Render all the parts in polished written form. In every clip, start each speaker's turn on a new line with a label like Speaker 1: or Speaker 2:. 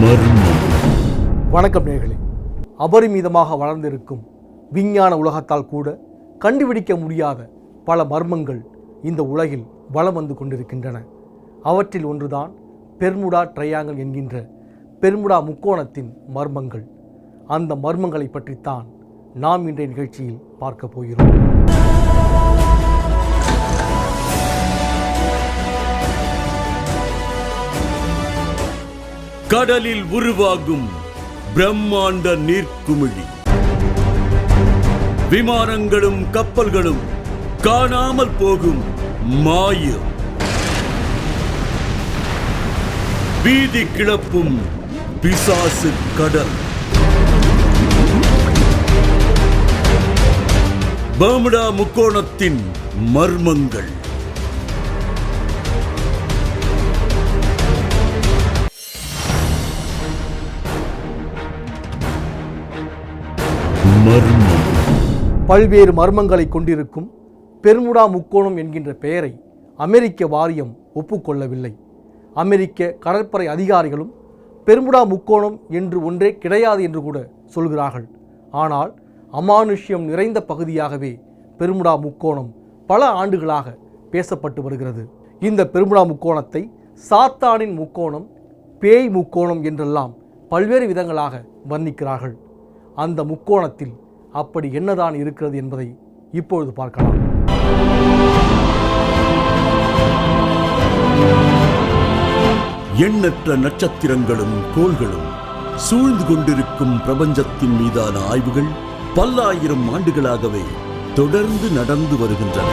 Speaker 1: மர்மம்.
Speaker 2: வணக்கம் நேயர்களே. அபரிமிதமாக வளர்ந்திருக்கும் விஞ்ஞான உலகத்தால் கூட கண்டுபிடிக்க முடியாத பல மர்மங்கள் இந்த உலகில் வலம் வந்து கொண்டிருக்கின்றன. அவற்றில் ஒன்றுதான் பெர்முடா ட்ரையாங்கிள் என்கின்ற பெர்முடா முக்கோணத்தின் மர்மங்கள். அந்த மர்மங்களை பற்றித்தான் நாம் இன்றைய நிகழ்ச்சியில் பார்க்க போகிறோம்.
Speaker 1: கடலில் உருவாகும் பிரம்மாண்ட நீர்க்குமிழி. விமானங்களும் கப்பல்களும் காணாமல் போகும் மாயம். பீதி கிளப்பும் பிசாசு கடல். பெர்முடா முக்கோணத்தின் மர்மங்கள். மர்மம்.
Speaker 2: பல்வேறு மர்மங்களை கொண்டிருக்கும் பெர்முடா முக்கோணம் என்கின்ற பெயரை அமெரிக்க வாரியம் ஒப்புக்கொள்ளவில்லை. அமெரிக்க கடற்படை அதிகாரிகளும் பெர்முடா முக்கோணம் என்று ஒன்றே கிடையாது என்று கூட சொல்கிறார்கள். ஆனால் அமானுஷ்யம் நிறைந்த பகுதியாகவே பெர்முடா முக்கோணம் பல ஆண்டுகளாக பேசப்பட்டு வருகிறது. இந்த பெர்முடா முக்கோணத்தை சாத்தானின் முக்கோணம், பேய் முக்கோணம் என்றெல்லாம் பல்வேறு விதங்களாக வர்ணிக்கிறார்கள். அந்த முக்கோணத்தில் அப்படி என்னதான் இருக்கிறது என்பதை இப்பொழுது பார்க்கலாம்.
Speaker 1: எண்ணற்ற நட்சத்திரங்களும் கோள்களும் சூழ்ந்து கொண்டிருக்கும் பிரபஞ்சத்தின் மீதான ஆய்வுகள் பல்லாயிரம் ஆண்டுகளாகவே தொடர்ந்து நடந்து வருகின்றன.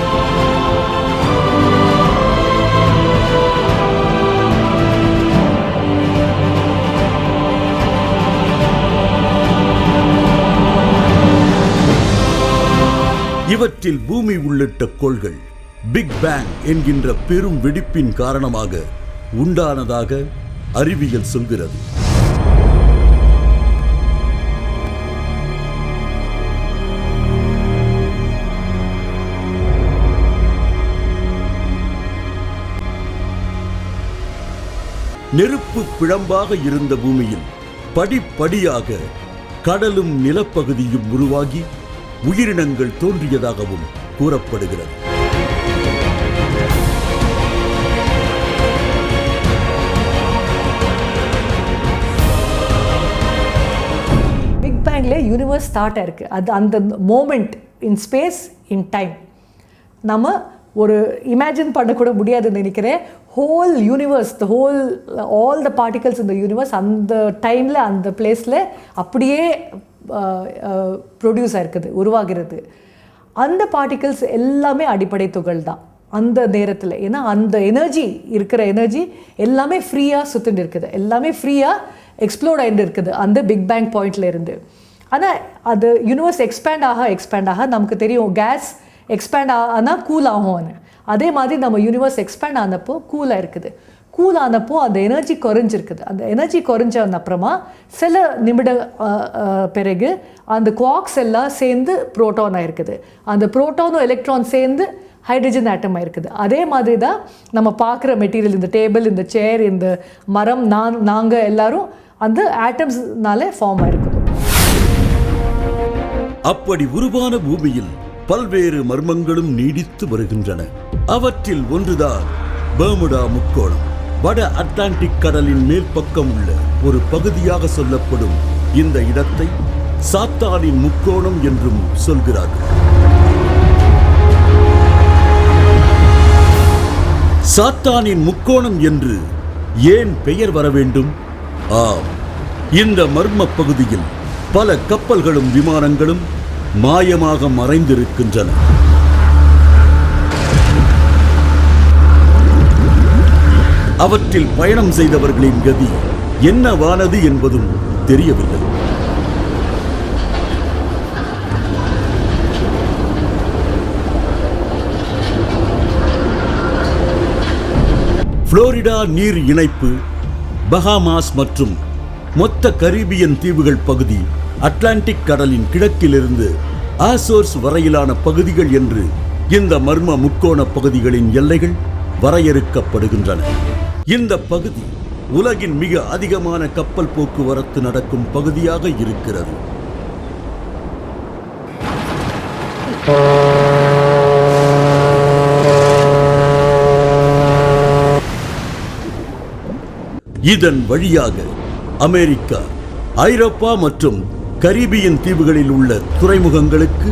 Speaker 1: இவற்றில் பூமி உள்ளிட்ட கோள்கள் பிக் பேங் என்கின்ற பெரும் வெடிப்பின் காரணமாக உண்டானதாக அறிவியல் சொல்கிறது. நெருப்பு பிழம்பாக இருந்த பூமியில் படிப்படியாக கடலும் நிலப்பகுதியும் உருவாகி உயிரினங்கள் தோன்றியதாகவும் கூறப்படுகிறது.
Speaker 3: பிக் பேங்ல யூனிவர்ஸ் ஸ்டார்ட் ஆயிருக்கு. அது அந்த moment in space in time நம்ம ஒரு இமேஜின் பண்ணக்கூட முடியாதுன்னு நினைக்கிறேன். Whole universe, all the particles இந்த யூனிவர்ஸ் அந்த டைமில் அந்த பிளேஸில் அப்படியே ப்ரொடியூஸ் ஆயிருக்குது, உருவாகிறது. அந்த பார்ட்டிகல்ஸ் எல்லாமே அடிப்படை துகள் தான் அந்த நேரத்தில். ஏன்னா அந்த எனர்ஜி இருக்கிற எனர்ஜி எல்லாமே ஃப்ரீயாக சுற்றிட்டு இருக்குது, எல்லாமே ஃப்ரீயாக எக்ஸ்ப்ளோர்ட் ஆகிட்டு இருக்குது அந்த பிக் பேங் பாயிண்டில் இருந்து. ஆனால் அது யூனிவர்ஸ் எக்ஸ்பேண்ட் ஆக நமக்கு தெரியும் கேஸ் எக்ஸ்பேண்ட் ஆனால் கூல் ஆகும்னு. அதே மாதிரி நம்ம யூனிவர்ஸ் எக்ஸ்பேண்ட் ஆனப்போ கூலாக இருக்குது. கூல் ஆனப்போ அந்த எனர்ஜி குறைஞ்சிருக்குது. அந்த எனர்ஜி குறைஞ்ச அப்புறமா சில நிமிட பிறகு அந்த குவார்க்ஸ் எல்லாம் சேர்ந்து புரோட்டான் ஆயிருக்குது. அந்த புரோட்டானும் எலக்ட்ரான் சேர்ந்து ஹைட்ரஜன் ஆட்டம் ஆயிருக்குது. அதே மாதிரி தான் நம்ம பார்க்குற மெட்டீரியல், இந்த டேபிள், இந்த சேர், இந்த மரம், நாங்கள் எல்லாரும் அந்த ஆட்டம்ஸ்னால ஃபார்ம் ஆயிருக்குது.
Speaker 1: அப்படி உருவான பூமியில் பல்வேறு மர்மங்களும் நீடித்து வருகின்றன. அவற்றில் ஒன்றுதான் பெர்முடா முக்கோணம். வட அட்லாண்டிக் கடலின் மேல் பக்கம் உள்ள ஒரு பகுதியாக சொல்லப்படும் இந்த இடத்தை சாத்தானின் முக்கோணம் என்றும் சொல்கிறார்கள். சாத்தானின் முக்கோணம் என்று ஏன் பெயர் வர வேண்டும்? ஆம், இந்த மர்ம பகுதியில் பல கப்பல்களும் விமானங்களும் மாயமாக மறைந்திருக்கின்றன. அவற்றில் பயணம் செய்தவர்களின் கதி என்னவானது என்பதும் தெரியவில்லை. புளோரிடா நீர் இணைப்பு, பஹாமாஸ் மற்றும் மொத்த கரீபியன் தீவுகள் பகுதி அட்லாண்டிக் கடலின் கிழக்கிலிருந்து ஆசோர்ஸ் வரையிலான பகுதிகள் என்று இந்த மர்ம முக்கோண பகுதிகளின் எல்லைகள் வரையறுக்கப்படுகின்றன. இந்த பகுதி உலகின் மிக அதிகமான கப்பல் போக்குவரத்து நடக்கும் பகுதியாக இருக்கிறது. இதன் வழியாக அமெரிக்கா, ஐரோப்பா மற்றும் கரீபியன் தீவுகளில் உள்ள துறைமுகங்களுக்கு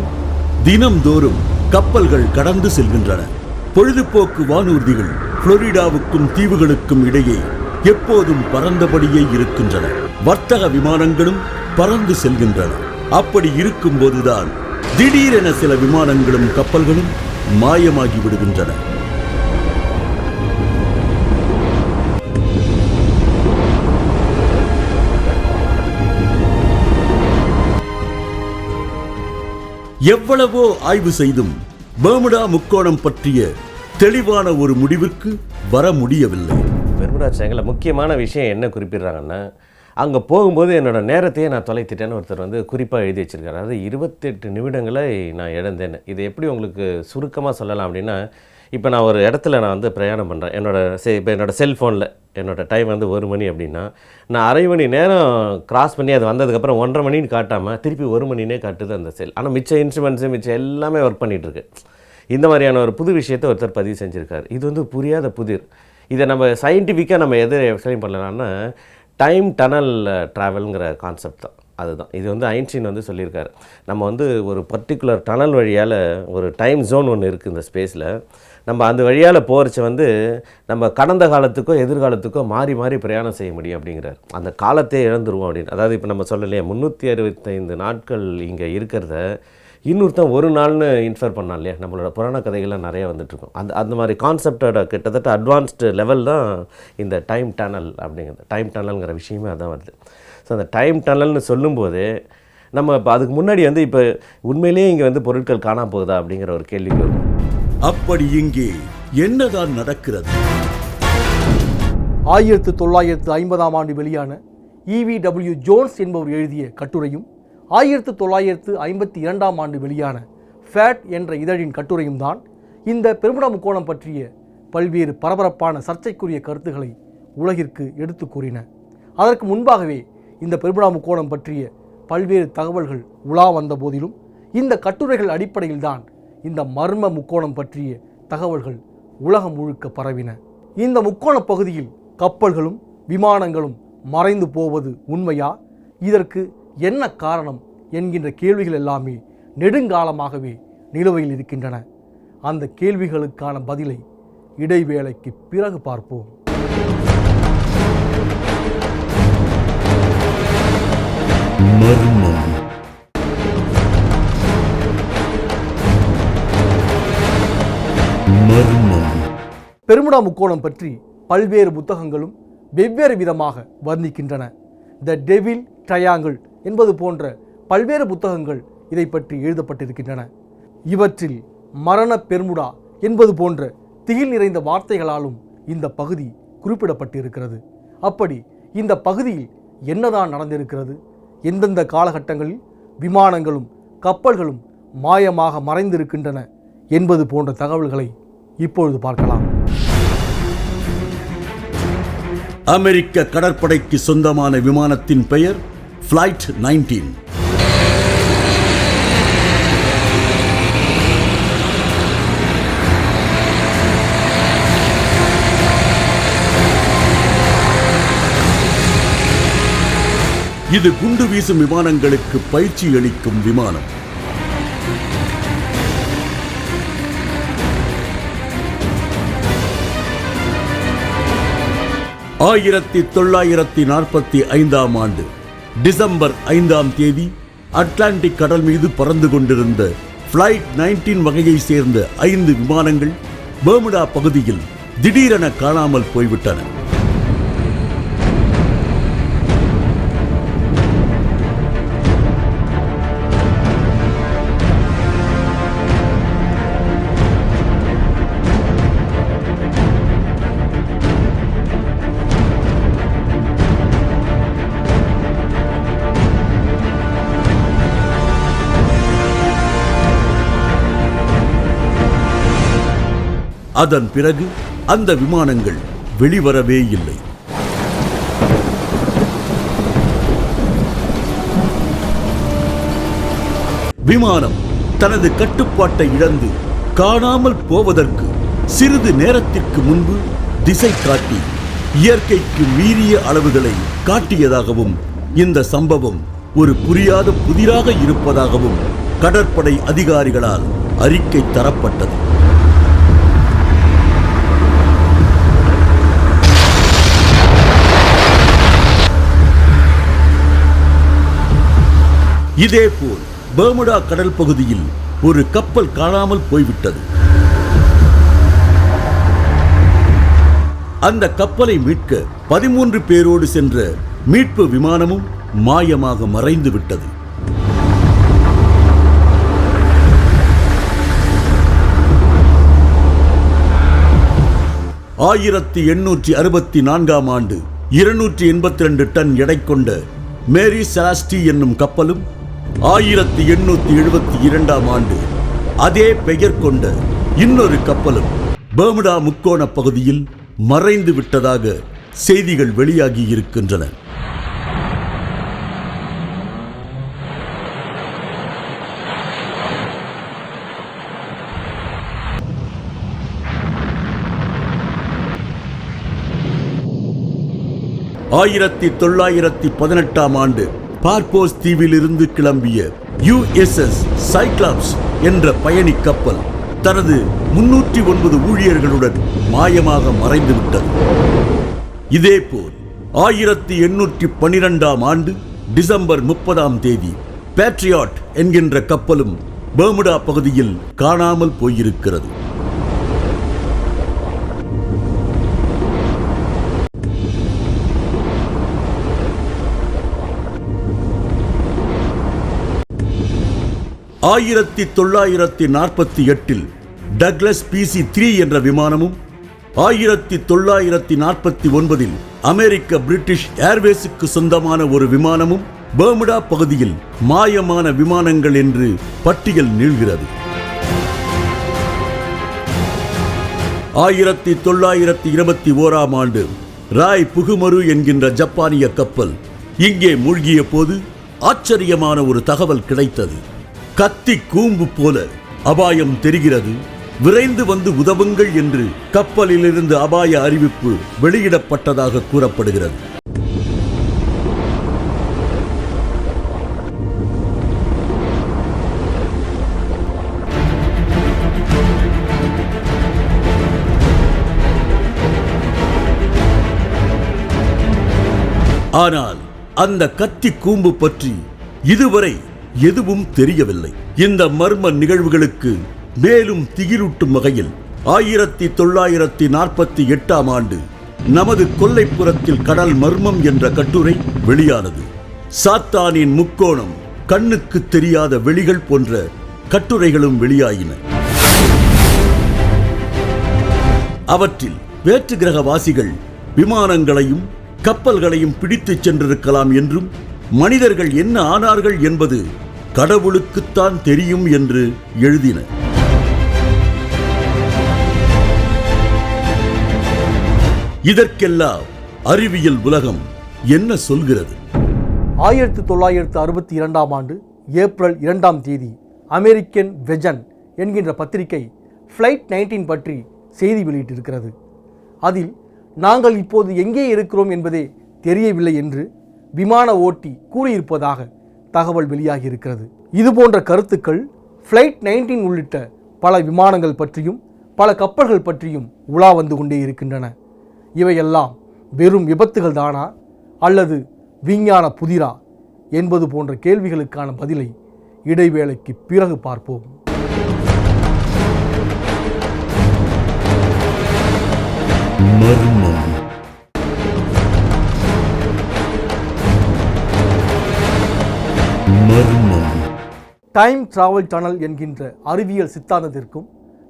Speaker 1: தினம்தோறும் கப்பல்கள் கடந்து செல்கின்றன. பொழுதுபோக்கு வானூர்திகள் புளோரிடாவுக்கும் தீவுகளுக்கும் இடையே எப்போதும் பறந்தபடியே இருக்கின்றன. வர்த்தக விமானங்களும் பறந்து செல்கின்றன. அப்படி இருக்கும்போதுதான் திடீரென சில விமானங்களும் கப்பல்களும் மாயமாகி விடுகின்றன. எவ்வளவோ ஆய்வு செய்தும் பெர்முடா முக்கோணம் பற்றிய தெளிவான ஒரு முடிவிற்கு வர முடியவில்லை.
Speaker 4: பெர்முடா ட்ரையாங்கிள் முக்கியமான விஷயம் என்ன குறிப்பிடுறாங்கன்னா, அங்கே போகும்போது என்னோடய நேரத்தையே நான் தொலைத்திட்டேன்னு ஒருத்தர் குறிப்பாக எழுதி வச்சிருக்காரு. அதாவது 28 நிமிடங்களை நான் இழந்தேன்னு. இது எப்படி உங்களுக்கு சுருக்கமாக சொல்லலாம் அப்படின்னா, இப்போ நான் ஒரு இடத்துல நான் பிரயாணம் பண்ணுறேன். இப்போ என்னோடய செல்ஃபோனில் என்னோடய டைம் 1 மணி அப்படின்னா, நான் அரை மணி நேரம் கிராஸ் பண்ணி அது வந்ததுக்கப்புறம் 1:30 மணின்னு காட்டாமல் திருப்பி 1 மணினே காட்டுது அந்த செல். ஆனால் மிச்ச இன்ஸ்ட்ருமெண்ட்ஸு மிச்சம் எல்லாமே ஒர்க் பண்ணிகிட்ருக்கு. இந்த மாதிரியான ஒரு புது விஷயத்தை ஒருத்தர் பதிவு செஞ்சுருக்காரு. இது புரியாத புதிர். இதை நம்ம சயின்டிஃபிக்காக நம்ம எதை எக்ஸ்பிளைன் பண்ணலாம்னா, டைம் டனல் ட்ராவல்ங்கிற கான்செப்ட் தான். அதுதான் இது ஐன்ஸ்டீன் சொல்லியிருக்காரு. நம்ம ஒரு பர்டிகுலர் டனல் வழியால் ஒரு டைம் ஜோன் ஒன்று இருக்குது இந்த ஸ்பேஸில். நம்ம அந்த வழியால் போகிறச்ச நம்ம கடந்த காலத்துக்கோ எதிர்காலத்துக்கோ மாறி மாறி பிரயாணம் செய்ய முடியும் அப்படிங்கிறார். அந்த காலத்தையே இழந்துருவோம் அப்படின்னு. அதாவது இப்போ நம்ம சொல்லலையே 365 நாட்கள் இங்கே இருக்கிறத இன்னொருத்தன் ஒரு நாள்னு இன்ஃபர் பண்ணான் இல்லையா. நம்மளோட புராண கதைகள்லாம் நிறையா வந்துட்டுருக்கோம். அந்த மாதிரி கான்செப்டோட கிட்டத்தட்ட அட்வான்ஸ்டு லெவல் தான் இந்த டைம் டனல் அப்படிங்கிறது. டைம் டனல்ங்கிற விஷயமே அதான் வருது. ஸோ அந்த டைம் டனல்னு சொல்லும்போது நம்ம இப்போ அதுக்கு முன்னாடி இப்போ உண்மையிலேயே இங்கே பொருட்கள் காணாம போகுதா அப்படிங்கிற ஒரு கேள்விக்கு வரும்.
Speaker 1: அப்படி இங்கே என்னதான் நடக்கிறது?
Speaker 2: 1950ஆம் ஆண்டு வெளியான EVW ஜோன்ஸ் என்பவர் எழுதிய கட்டுரையும் 1952ஆம் ஆண்டு வெளியான ஃபேட் என்ற இதழின் கட்டுரையும் தான் இந்த பெர்முடா முக்கோணம் பற்றிய பல்வேறு பரபரப்பான சர்ச்சைக்குரிய கருத்துக்களை உலகிற்கு எடுத்து கூறின. அதற்கு முன்பாகவே இந்த பெர்முடா முக்கோணம் பற்றிய பல்வேறு தகவல்கள் உலா வந்த போதிலும் இந்த கட்டுரைகள் அடிப்படையில்தான் இந்த மர்ம முக்கோணம் பற்றிய தகவல்கள் உலகம் முழுக்க பரவின. இந்த முக்கோண பகுதியில் கப்பல்களும் விமானங்களும் மறைந்து போவது உண்மையா? இதற்கு என்ன காரணம் என்கின்ற கேள்விகள் எல்லாமே நெடுங்காலமாகவே நிலுவையில் இருக்கின்றன. அந்த கேள்விகளுக்கான பதிலை இடைவேளைக்கு பிறகு பார்ப்போம்.
Speaker 1: மர்மம். மர்மம்.
Speaker 2: பெர்முடா முக்கோணம் பற்றி பல்வேறு புத்தகங்களும் வெவ்வேறு விதமாக வர்ணிக்கின்றன. த டெவில் ட்ரையாங்கிள் என்பது போன்ற பல்வேறு புத்தகங்கள் இதை பற்றி எழுதப்பட்டிருக்கின்றன. இவற்றில் மரண பெர்முடா என்பது போன்ற திகில் நிறைந்த வார்த்தைகளாலும் இந்த பகுதி குறிப்பிடப்பட்டிருக்கிறது. அப்படி இந்த பகுதியில் என்னதான் நடந்திருக்கிறது? எந்தெந்த காலகட்டங்களில் விமானங்களும் கப்பல்களும் மாயமாக மறைந்திருக்கின்றன என்பது போன்ற தகவல்களை இப்பொழுது பார்க்கலாம்.
Speaker 1: அமெரிக்க கடற்படைக்கு சொந்தமான விமானத்தின் பெயர் ஃப்ளைட் 19. இது குண்டு வீசும் விமானங்களுக்கு பயிற்சி அளிக்கும் விமானம். ஆயிரத்தி 1945ஆம் ஆண்டு டிசம்பர் 5ஆம் தேதி அட்லாண்டிக் கடல் மீது பறந்து கொண்டிருந்த ஃப்ளைட் 19 வகையை சேர்ந்த 5 விமானங்கள் பெர்முடா பகுதியில் திடீரென காணாமல் போய்விட்டன. அதன் பிறகு அந்த விமானங்கள் வெளிவரவே இல்லை. விமானம் தனது கட்டுப்பாட்டை இழந்து காணாமல் போவதற்கு சிறிது நேரத்திற்கு முன்பு திசை காட்டி இயற்கைக்கு மீறிய அளவுகளை காட்டியதாகவும் இந்த சம்பவம் ஒரு புரியாத புதிராக இருப்பதாகவும் கடற்படை அதிகாரிகளால் அறிக்கை தரப்பட்டது. இதேபோல் பெர்முடா கடல் பகுதியில் ஒரு கப்பல் காணாமல் போய்விட்டது. அந்த கப்பலை மீட்க 13 பேரோடு சென்ற மீட்பு விமானமும் மாயமாக மறைந்து விட்டது. 1864 ஆண்டு 282 டன் எடை கொண்ட மேரி செலாஸ்டி என்னும் கப்பலும் 1872 ஆண்டு அதே பெயர் கொண்ட இன்னொரு கப்பலும் பெர்முடா முக்கோண பகுதியில் மறைந்து விட்டதாக செய்திகள் வெளியாகி இருக்கின்றன. ஆயிரத்தி 1918 ஆண்டு பார்போஸ் தீவிலிருந்து கிளம்பிய USS சைக்ளாப்ஸ் என்ற பயணி கப்பல் தனது 309 ஊழியர்களுடன் மாயமாக மறைந்துவிட்டது. இதேபோல் 1812 ஆண்டு டிசம்பர் 30 பேட்ரியாட் என்கின்ற கப்பலும் பெர்முடா பகுதியில் காணாமல் போயிருக்கிறது. ஆயிரத்தி 1948 டக்ளஸ் PC-3 என்ற விமானமும் 1949 அமெரிக்க பிரிட்டிஷ் ஏர்வேஸுக்கு சொந்தமான ஒரு விமானமும் பெர்முடா பகுதியில் மாயமான விமானங்கள் என்று பட்டியல் நீள்கிறது. 1921 ஆண்டு ராய் புகுமரு என்கின்ற ஜப்பானிய கப்பல் இங்கே மூழ்கிய போது ஆச்சரியமான ஒரு தகவல் கிடைத்தது. கத்தி கூம்பு போல அபாயம் தெரிகிறது, விரைந்து வந்து உதவுங்கள் என்று கப்பலிலிருந்து அபாய அறிவிப்பு வெளியிடப்பட்டதாக கூறப்படுகிறது. ஆனால் அந்த கத்தி கூம்பு பற்றி இதுவரை எதுவும் தெரியவில்லை. இந்த மர்ம நிகழ்வுகளுக்கு மேலும் திகிலூட்டும் வகையில் 1948 ஆண்டு நமது கொல்லைப்புறத்தில் கடல் மர்மம் என்ற கட்டுரை வெளியானது. சாத்தானின் முக்கோணம், கண்ணுக்கு தெரியாத வெளிகள் போன்ற கட்டுரைகளும் வெளியாயின. அவற்றில் வேற்று கிரகவாசிகள் விமானங்களையும் கப்பல்களையும் பிடித்துச் சென்றிருக்கலாம் என்றும் மனிதர்கள் என்ன ஆனார்கள் என்பது கடவுளுக்குத்தான் தெரியும் என்று எழுதின. இதற்கெல்லாம் அறிவியல் உலகம் என்ன சொல்கிறது?
Speaker 2: 1962 ஆண்டு ஏப்ரல் 2 அமெரிக்கன் வெஜன் என்கின்ற பத்திரிகை ஃப்ளைட் 19 பற்றி செய்தி வெளியிட்டிருக்கிறது. அதில் நாங்கள் இப்போது எங்கே இருக்கிறோம் என்பதே தெரியவில்லை என்று விமான ஓட்டி கூறியிருப்பதாக தகவல் வெளியாகி இருக்கிறது. இதுபோன்ற கருத்துக்கள் ஃப்ளைட் 19 உள்ளிட்ட பல விமானங்கள் பற்றியும் பல கப்பல்கள் பற்றியும் உலா வந்து கொண்டே இருக்கின்றன. இவையெல்லாம் வெறும் விபத்துகள் தானா அல்லது விஞ்ஞான புதிரா என்பது போன்ற கேள்விகளுக்கான பதிலை இடைவேளைக்கு பிறகு பார்ப்போம்.
Speaker 1: மர்மம்.
Speaker 2: டைம் டிராவல் டனல் என்கின்ற அறிவியல் சித்தாந்தத்திற்கும்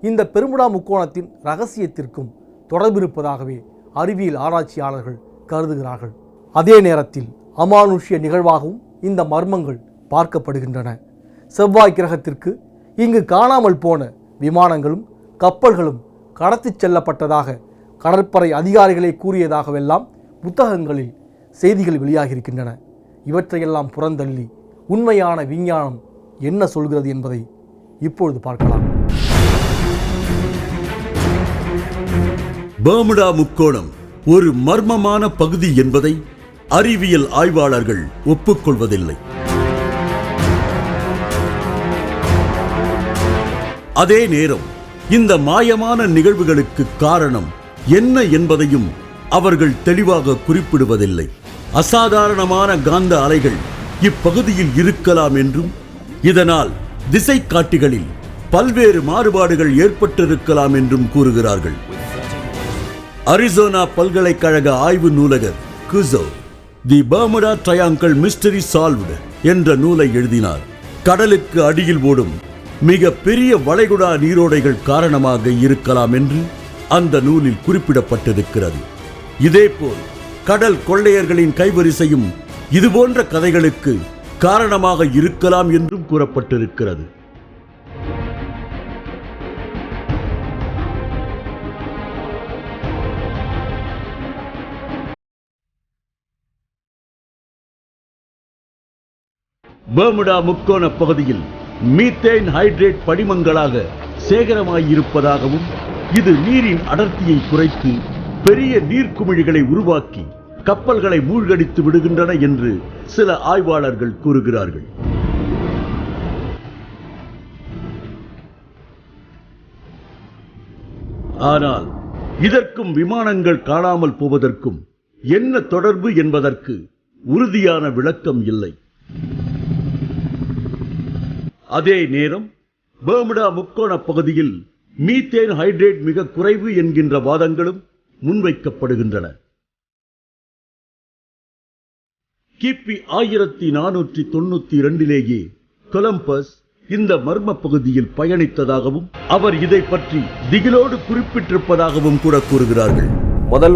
Speaker 2: இந்த பெர்முடா முக்கோணத்தின் இரகசியத்திற்கும் தொடர்பிருப்பதாகவே அறிவியல் ஆராய்ச்சியாளர்கள் கருதுகிறார்கள். அதே நேரத்தில் அமானுஷ்ய நிகழ்வாகவும் இந்த மர்மங்கள் பார்க்கப்படுகின்றன. செவ்வாய் கிரகத்திற்கு இங்கு காணாமல் போன விமானங்களும் கப்பல்களும் கடத்திச் செல்லப்பட்டதாக கடற்படை அதிகாரிகளே கூறியதாகவெல்லாம் புத்தகங்களில் செய்திகள் வெளியாகியிருக்கின்றன. இவற்றையெல்லாம் புறந்தள்ளி உண்மையான விஞ்ஞானம் என்ன சொல்கிறது என்பதை இப்பொழுது பார்க்கலாம்.
Speaker 1: பெர்முடா முக்கோணம் ஒரு மர்மமான பகுதி என்பதை அறிவியல் ஆய்வாளர்கள் ஒப்புக்கொள்வதில்லை. அதே நேரம் இந்த மாயமான நிகழ்வுகளுக்கு காரணம் என்ன என்பதையும் அவர்கள் தெளிவாக குறிப்பிடுவதில்லை. அசாதாரணமான காந்த அலைகள் இப்பகுதியில் இருக்கலாம் என்றும் இதனால் திசை காட்டிகளில் பல்வேறு மாறுபாடுகள் ஏற்பட்டிருக்கலாம் என்றும் கூறுகிறார்கள். அரிசோனா பல்கலைக்கழக ஆய்வு நூலகர் குசோ தி பெர்முடா ட்ரையாங்கிள் மிஸ்டரி சால்வ்டு என்ற நூலை எழுதினார். கடலுக்கு அடியில் ஓடும் மிக பெரிய வளைகுடா நீரோடைகள் காரணமாக இருக்கலாம் என்று அந்த நூலில் குறிப்பிடப்பட்டிருக்கிறது. இதேபோல் கடல் கொள்ளையர்களின் கைவரிசையும் இதுபோன்ற கதைகளுக்கு காரணமாக இருக்கலாம் என்றும் கூறப்பட்டிருக்கிறது. பெர்முடா முக்கோண பகுதியில் மீத்தேன் ஹைட்ரேட் படிமங்களாக சேகரமாயிருப்பதாகவும் இது நீரின் அடர்த்தியை குறைத்து பெரிய நீர்க்குமிழிகளை உருவாக்கி கப்பல்களை மூழ்கடித்து விடுகின்றன என்று சில ஆய்வாளர்கள் கூறுகிறார்கள். ஆனால் இதற்கும் விமானங்கள் காணாமல் போவதற்கும் என்ன தொடர்பு என்பதற்கு உறுதியான விளக்கம் இல்லை. அதே நேரம் பெர்முடா முக்கோண பகுதியில் மீத்தேன் ஹைட்ரேட் மிக குறைவு என்கின்ற வாதங்களும் முன்வைக்கப்படுகின்றன. கிபி 1492 கொலம்பஸ் இந்த மர்ம பகுதியில் பயணித்ததாகவும் அவர் இதை பற்றி திகிலோடு குறிப்பிட்டிருப்பதாகவும் கூட கூறுகிறார்கள்.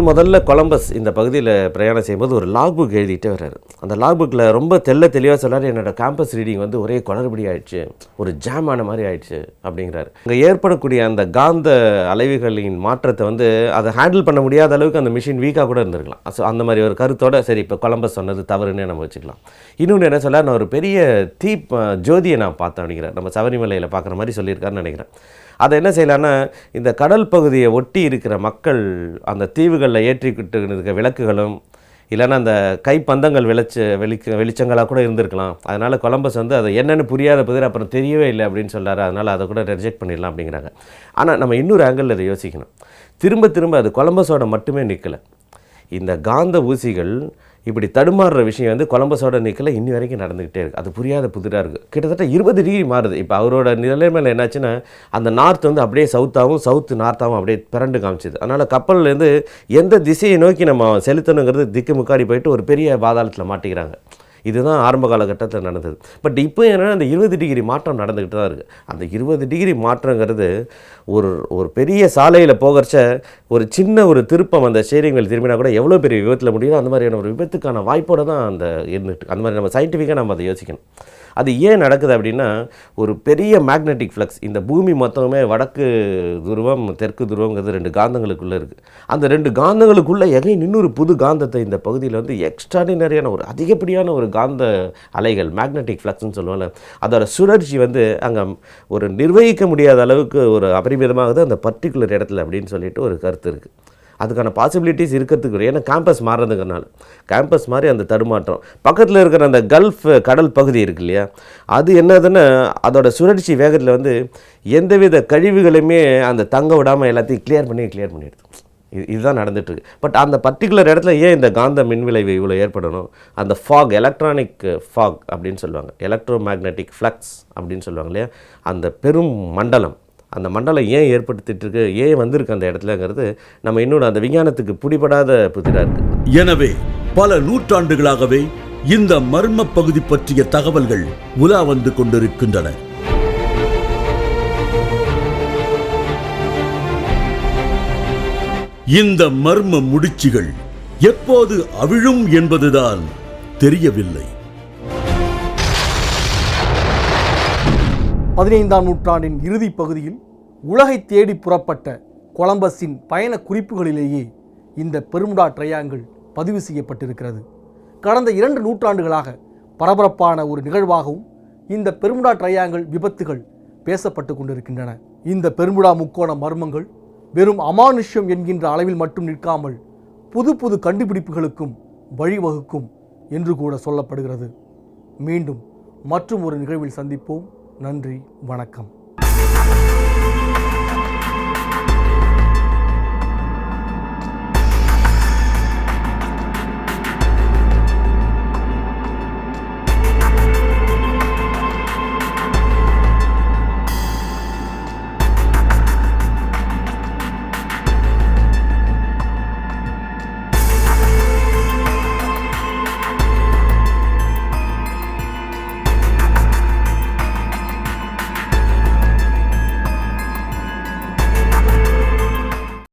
Speaker 4: முதல்ல கொலம்பஸ் இந்த பகுதியில் பிரயாணம் செய்யும்போது ஒரு லாக் புக் எழுதிட்டே வர்றாரு. அந்த லாக் புக்கில் ரொம்ப தெளிவாக சொல்லார், என்னோட கேம்பஸ் ரீடிங் வந்து ஒரே குளறுபடி ஆயிடுச்சு, ஒரு ஜாம் ஆன மாதிரி ஆயிடுச்சு அப்படிங்கிறாரு. அங்கே ஏற்படக்கூடிய அந்த காந்த அலைவுகளின் மாற்றத்தை வந்து அதை ஹேண்டில் பண்ண முடியாத அளவுக்கு அந்த மிஷின் வீக்காக கூட இருந்திருக்கலாம். ஸோ அந்த மாதிரி ஒரு கருத்தோட சரி இப்போ கொலம்பஸ் சொன்னது தவறுன்னே நம்ம வச்சுக்கலாம். இன்னொன்று என்ன சொல்ல, நான் ஒரு பெரிய ஜோதியை நான் பார்த்தேன் அப்படிங்கிறார். நம்ம சபரிமலையில் பார்க்குற மாதிரி சொல்லியிருக்காருன்னு நினைக்கிறேன். அதை என்ன செய்யலான்னா, இந்த கடல் பகுதியை ஒட்டி இருக்கிற மக்கள் அந்த தீவுகளில் ஏற்றிக்கிட்டு இருக்க விளக்குகளும் இல்லைன்னா அந்த கைப்பந்தங்கள் வெளிச்சங்களாக கூட இருந்திருக்கலாம். அதனால் கொலம்பஸ் வந்து அதை என்னென்னு புரியாத புதிர் அப்புறம் தெரியவே இல்லை அப்படின்னு சொல்கிறாரு. அதனால் அதை கூட ரிஜெக்ட் பண்ணிடலாம் அப்படிங்கிறாங்க. ஆனால் நம்ம இன்னொரு ஆங்கிள் அதை யோசிக்கணும். திரும்ப அது கொலம்பஸோட மட்டுமே நிற்கலை. இந்த காந்த ஊசிகள் இப்படி தடுமாறுற விஷயம் வந்து கொலம்பஸோட நிற்கல இன்னி வரைக்கும் நடந்துக்கிட்டே இருக்குது. அது புரியாத புதிராக இருக்குது. கிட்டத்தட்ட 20 டிகிரி மாறுது. இப்போ அவரோட நிலைமையில் என்னாச்சுன்னா, அந்த நார்த் வந்து அப்படியே சவுத்து நார்த்தாகவும் அப்படியே பிறண்டு காமிச்சிது. அதனால் கப்பல்லேருந்து எந்த திசையை நோக்கி நம்ம செலுத்தணுங்கிறது திக்கு முக்காடி போயிட்டு ஒரு பெரிய பாதாளத்தில் மாட்டிக்கிறாங்க. இதுதான் ஆரம்ப காலகட்டத்தில் நடந்தது. பட் இப்போ என்னென்னா அந்த 20 டிகிரி மாற்றம் நடந்துக்கிட்டு தான் இருக்குது. அந்த 20 டிகிரி மாற்றங்கிறது ஒரு பெரிய சாலையில் போகிறச்ச ஒரு சின்ன ஒரு திருப்பம் அந்த ஸ்டீரிங் வீல் திரும்பினா கூட எவ்வளோ பெரிய விபத்தில் முடியுதோ அந்த மாதிரியான ஒரு விபத்துக்கான வாய்ப்போடு தான் அந்த இருந்துட்டு. அந்த மாதிரி நம்ம சயின்டிஃபிக்காக நம்ம அதை யோசிக்கணும். அது ஏன் நடக்குது அப்படின்னா, ஒரு பெரிய மேக்னெட்டிக் ஃப்ளக்ஸ் இந்த பூமி மொத்தமே வடக்கு துருவம் தெற்கு துருவங்கிறது 2 காந்தங்களுக்குள்ளே இருக்குது. அந்த 2 காந்தங்களுக்குள்ளே இன்னொரு புது காந்தத்தை இந்த பகுதியில் வந்து எக்ஸ்ட்ராடினரியான ஒரு அதிகப்படியான ஒரு காந்த அலைகள் மேக்னெட்டிக் ஃப்ளக்ஸ்ன்னு சொல்லுவாங்க. அதோட சுழற்சி வந்து அங்கே ஒரு நிர்வகிக்க முடியாத அளவுக்கு ஒரு அபரிமிதமாகுது அந்த பர்டிகுலர் இடத்துல அப்படின்னு சொல்லிட்டு ஒரு கருத்து இருக்குது. அதுக்கான பாசிபிலிட்டிஸ் இருக்கிறதுக்கு, ஏன்னா கேம்பஸ் மாறுறதுங்கிறனால கேம்பஸ் மாதிரி அந்த தடுமாற்றம் பக்கத்தில் இருக்கிற அந்த கல்ஃப் கடல் பகுதி இருக்கு இல்லையா, அது என்னதுன்னா அதோட சுழற்சி வேகத்தில் வந்து எந்தவித கழிவுகளையுமே அந்த தங்க விடாமல் எல்லாத்தையும் கிளியர் பண்ணிடுது. இதுதான் நடந்துட்டுருக்கு. பட் அந்த பர்டிகுலர் இடத்துல ஏன் இந்த காந்த மின்விளைவு இவ்வளோ ஏற்படணும்? அந்த ஃபாக், எலக்ட்ரானிக் ஃபாக் அப்படின்னு சொல்லுவாங்க, எலக்ட்ரோ மேக்னெட்டிக் ஃப்ளக்ஸ் அப்படின்னு சொல்லுவாங்க இல்லையா, அந்த பெரும் மண்டலம், அந்த மண்டலம் ஏன் ஏற்படுத்திட்டு ஏன் வந்திருக்கு அந்த இடத்துலங்கிறது நம்ம இன்னொன்று அந்த விஞ்ஞானத்துக்கு பிடிபடாத புதிராக இருக்குது.
Speaker 1: எனவே பல நூற்றாண்டுகளாகவே இந்த மர்ம பகுதி பற்றிய தகவல்கள் உலா வந்து கொண்டிருக்கின்றன. இந்த மர்ம முடிச்சுகள் எப்போது அவிழும் என்பதுதான் தெரியவில்லை.
Speaker 2: 15ஆம் நூற்றாண்டின் இறுதி பகுதியில் உலகை தேடி புறப்பட்ட கொலம்பஸின் பயண குறிப்புகளிலேயே இந்த பெர்முடா ட்ரையாங்கிள் பதிவு செய்யப்பட்டிருக்கிறது. கடந்த 2 நூற்றாண்டுகளாக பரபரப்பான ஒரு நிகழ்வாகவும் இந்த பெர்முடா ட்ரையாங்கிள் விபத்துகள் பேசப்பட்டு கொண்டிருக்கின்றன. இந்த பெர்முடா முக்கோண மர்மங்கள் வெறும் அமானுஷ்யம் என்கின்ற அளவில் மட்டும் நிற்காமல் புது புது கண்டுபிடிப்புகளுக்கும் வழிவகுக்கும் என்று கூட சொல்லப்படுகிறது. மீண்டும் மற்றும் ஒரு நிகழ்வில் சந்திப்போம். நன்றி, வணக்கம்.